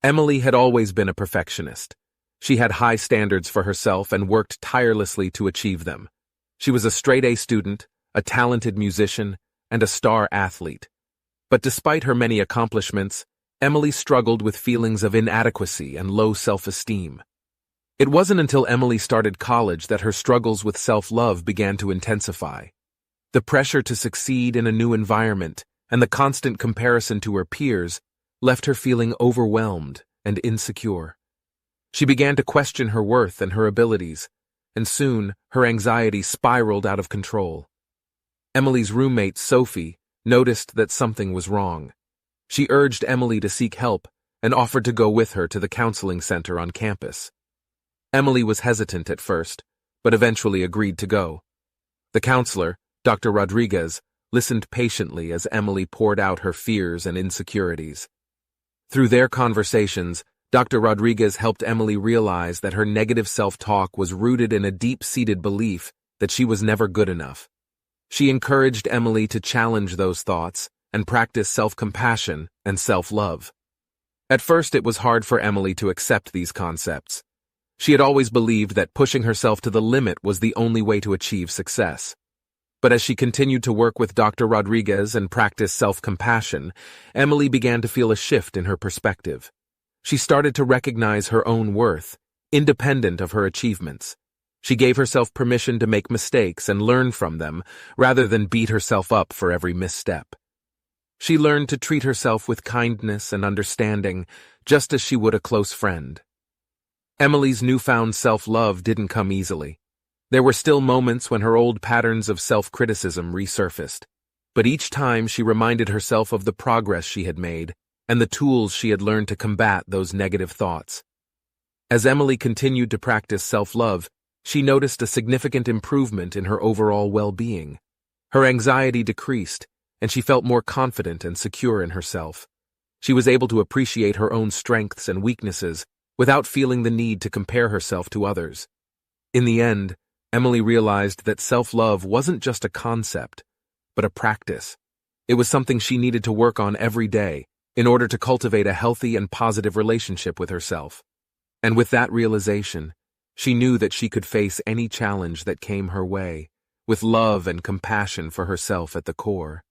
Emily had always been a perfectionist. She had high standards for herself and worked tirelessly to achieve them. She was a straight-A student, a talented musician, and a star athlete. But despite her many accomplishments, Emily struggled with feelings of inadequacy and low self-esteem. It wasn't until Emily started college that her struggles with self-love began to intensify. The pressure to succeed in a new environment and the constant comparison to her peers left her feeling overwhelmed and insecure. She began to question her worth and her abilities, and soon her anxiety spiraled out of control. Emily's roommate, Sophie, noticed that something was wrong. She urged Emily to seek help and offered to go with her to the counseling center on campus. Emily was hesitant at first, but eventually agreed to go. The counselor, Dr. Rodriguez, listened patiently as Emily poured out her fears and insecurities. Through their conversations, Dr. Rodriguez helped Emily realize that her negative self-talk was rooted in a deep-seated belief that she was never good enough. She encouraged Emily to challenge those thoughts and practice self-compassion and self-love. At first, it was hard for Emily to accept these concepts. She had always believed that pushing herself to the limit was the only way to achieve success. But as she continued to work with Dr. Rodriguez and practice self-compassion, Emily began to feel a shift in her perspective. She started to recognize her own worth, independent of her achievements. She gave herself permission to make mistakes and learn from them, rather than beat herself up for every misstep. She learned to treat herself with kindness and understanding, just as she would a close friend. Emily's newfound self-love didn't come easily. There were still moments when her old patterns of self-criticism resurfaced, but each time she reminded herself of the progress she had made and the tools she had learned to combat those negative thoughts. As Emily continued to practice self-love, she noticed a significant improvement in her overall well-being. Her anxiety decreased, and she felt more confident and secure in herself. She was able to appreciate her own strengths and weaknesses without feeling the need to compare herself to others. In the end, Emily realized that self-love wasn't just a concept, but a practice. It was something she needed to work on every day in order to cultivate a healthy and positive relationship with herself. And with that realization, she knew that she could face any challenge that came her way, with love and compassion for herself at the core.